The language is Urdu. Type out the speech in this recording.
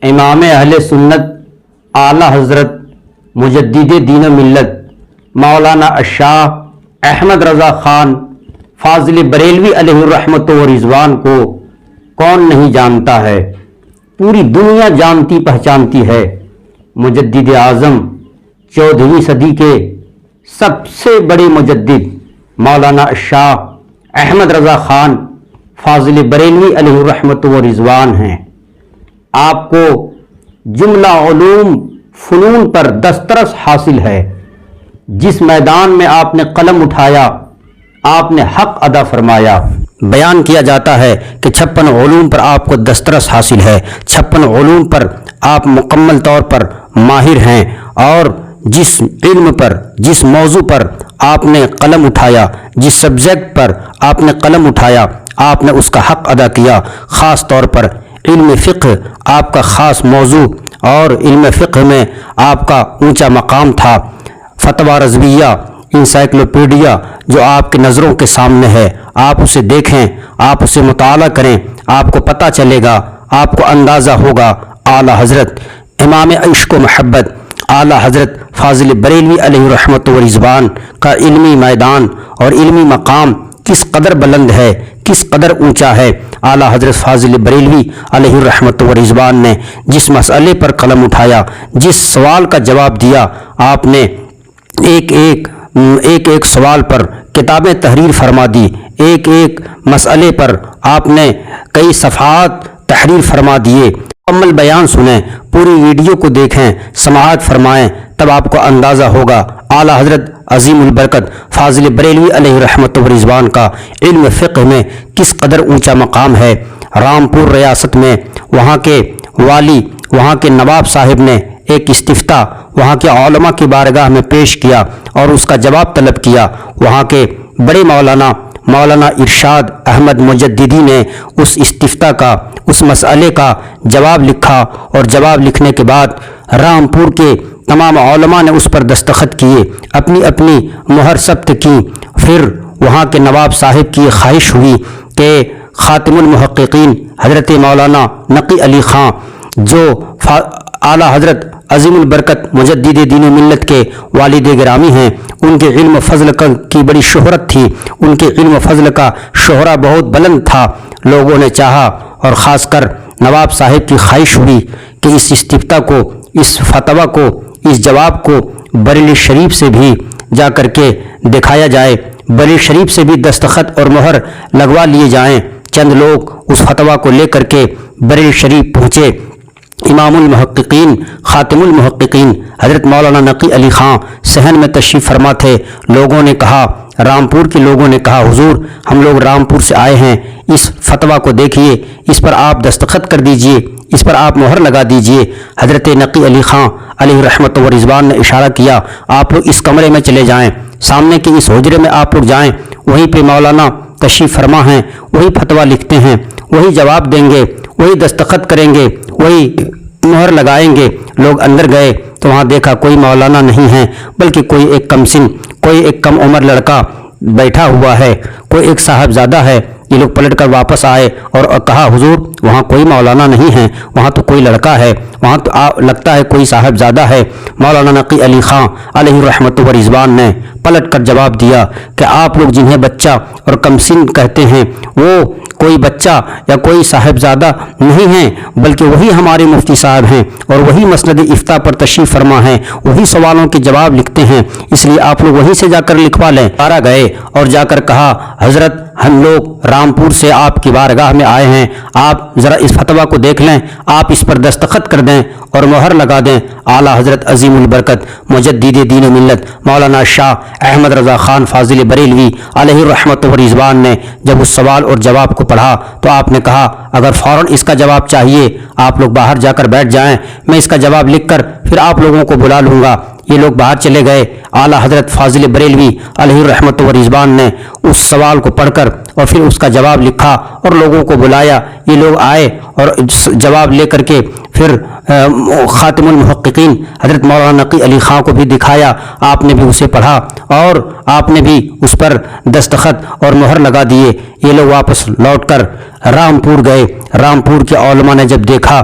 امام اہل سنت اعلیٰ حضرت مجدد دین و ملت مولانا الشاہ احمد رضا خان فاضل بریلوی علیہ الرحمت و رضوان کو کون نہیں جانتا ہے، پوری دنیا جانتی پہچانتی ہے۔ مجدد اعظم 14ویں صدی کے سب سے بڑے مجدد مولانا الشاہ احمد رضا خان فاضل بریلوی علیہ الرحمت و رضوان ہیں۔ آپ کو جملہ علوم فنون پر دسترس حاصل ہے۔ جس میدان میں آپ نے قلم اٹھایا آپ نے حق ادا فرمایا۔ بیان کیا جاتا ہے کہ 56 علوم پر آپ کو دسترس حاصل ہے، 56 علوم پر آپ مکمل طور پر ماہر ہیں، اور جس علم پر، جس موضوع پر آپ نے قلم اٹھایا، جس سبجیکٹ پر آپ نے قلم اٹھایا، آپ نے اس کا حق ادا کیا۔ خاص طور پر علم فقہ آپ کا خاص موضوع، اور علم فقہ میں آپ کا اونچا مقام تھا۔ فتویٰ رضویہ انسائکلوپیڈیا جو آپ کے نظروں کے سامنے ہے، آپ اسے دیکھیں، آپ اسے مطالعہ کریں، آپ کو پتہ چلے گا، آپ کو اندازہ ہوگا اعلیٰ حضرت امام عشق و محبت اعلیٰ حضرت فاضل بریلوی علیہ الرحمت و رضوان کا علمی میدان اور علمی مقام کس قدر بلند ہے، کس قدر اونچا ہے۔ اعلیٰ حضرت فاضل بریلوی علیہ الرحمت و رضوان نے جس مسئلے پر قلم اٹھایا، جس سوال کا جواب دیا، آپ نے ایک ایک سوال پر کتابیں تحریر فرما دی، ایک ایک مسئلے پر آپ نے کئی صفحات تحریر فرما دیے۔ مکمل بیان سنیں، پوری ویڈیو کو دیکھیں، سماعت فرمائیں، تب آپ کو اندازہ ہوگا اعلیٰ حضرت عظیم البرکت فاضل بریلوی علیہ رحمت و رضوان کا علم فقہ میں کس قدر اونچا مقام ہے۔ رامپور ریاست میں وہاں کے والی، وہاں کے نواب صاحب نے ایک استفتاء وہاں کے علماء کی بارگاہ میں پیش کیا اور اس کا جواب طلب کیا۔ وہاں کے بڑے مولانا ارشاد احمد مجددی نے اس استفتاء کا، اس مسئلے کا جواب لکھا، اور جواب لکھنے کے بعد رامپور کے تمام علماء نے اس پر دستخط کیے، اپنی اپنی مہر ثبت کی۔ پھر وہاں کے نواب صاحب کی خواہش ہوئی کہ خاتم المحققین حضرت مولانا نقی علی خان جو اعلیٰ حضرت عظیم البرکت مجدد دین و ملت کے والد گرامی ہیں، ان کے علم و فضل کی بڑی شہرت تھی، ان کے علم و فضل کا شہرہ بہت بلند تھا۔ لوگوں نے چاہا، اور خاص کر نواب صاحب کی خواہش ہوئی کہ اس استفتاء کو، اس فتویٰ کو، اس جواب کو بریلی شریف سے بھی جا کر کے دکھایا جائے، بریلی شریف سے بھی دستخط اور مہر لگوا لیے جائیں۔ چند لوگ اس فتویٰ کو لے کر کے بریلی شریف پہنچے۔ امام المحققین، خاتم المحققین حضرت مولانا نقی علی خان صحن میں تشریف فرما تھے۔ لوگوں نے کہا، رامپور کے لوگوں نے کہا، حضور ہم لوگ رامپور سے آئے ہیں، اس فتویٰ کو دیکھیے، اس پر آپ دستخط کر دیجئے، اس پر آپ مہر لگا دیجئے۔ حضرت نقی علی خان علیہ رحمت و رضوان نے اشارہ کیا، آپ لوگ اس کمرے میں چلے جائیں، سامنے کے اس حجرے میں آپ لوگ جائیں، وہیں پہ مولانا تشریف فرما ہیں، وہی فتویٰ لکھتے ہیں، وہی جواب دیں گے، وہی دستخط کریں گے، وہی مہر لگائیں گے۔ لوگ اندر گئے تو وہاں دیکھا کوئی مولانا نہیں ہے، بلکہ کوئی ایک کم سن، کوئی ایک کم عمر لڑکا بیٹھا ہوا ہے، کوئی ایک صاحبزادہ ہے۔ یہ لوگ پلٹ کر واپس آئے اور کہا، حضور وہاں کوئی مولانا نہیں ہے، وہاں تو کوئی لڑکا ہے، وہاں تو لگتا ہے کوئی صاحبزادہ ہے۔ مولانا نقی علی خان علیہ رحمت و رضوان نے پلٹ کر جواب دیا کہ آپ لوگ جنہیں بچہ اور کم سن کہتے ہیں، وہ کوئی بچہ یا کوئی صاحبزادہ نہیں ہیں، بلکہ وہی ہمارے مفتی صاحب ہیں، اور وہی مسند افتاء پر تشریف فرما ہیں، وہی سوالوں کے جواب لکھتے ہیں، اس لیے آپ لوگ وہیں سے جا کر لکھوا لیں۔ پارا گئے اور جا کر کہا، حضرت ہم لوگ رامپور سے آپ کی بارگاہ میں آئے ہیں، آپ ذرا اس فتویٰ کو دیکھ لیں، آپ اس پر دستخط کر دیں اور مہر لگا دیں۔ اعلیٰ حضرت عظیم البرکت مجدد دین و ملت مولانا شاہ احمد رضا خان فاضل بریلوی علیہ الرحمت و رضوان نے جب اس سوال اور جواب کو پڑھا تو آپ نے کہا، اگر فوراً اس کا جواب چاہیے آپ لوگ باہر جا کر بیٹھ جائیں، میں اس کا جواب لکھ کر پھر آپ لوگوں کو بلا لوں گا۔ یہ لوگ باہر چلے گئے۔ اعلیٰ حضرت فاضل بریلوی علیہ الرحمت و رضوان نے اس سوال کو پڑھ کر اور پھر اس کا جواب لکھا اور لوگوں کو بلایا۔ یہ لوگ آئے اور جواب لے کر کے پھر خاتم المحققین حضرت مولانا نقی علی خان کو بھی دکھایا، آپ نے بھی اسے پڑھا اور آپ نے بھی اس پر دستخط اور مہر لگا دیے۔ یہ لوگ واپس لوٹ کر رامپور گئے۔ رامپور کے علماء نے جب دیکھا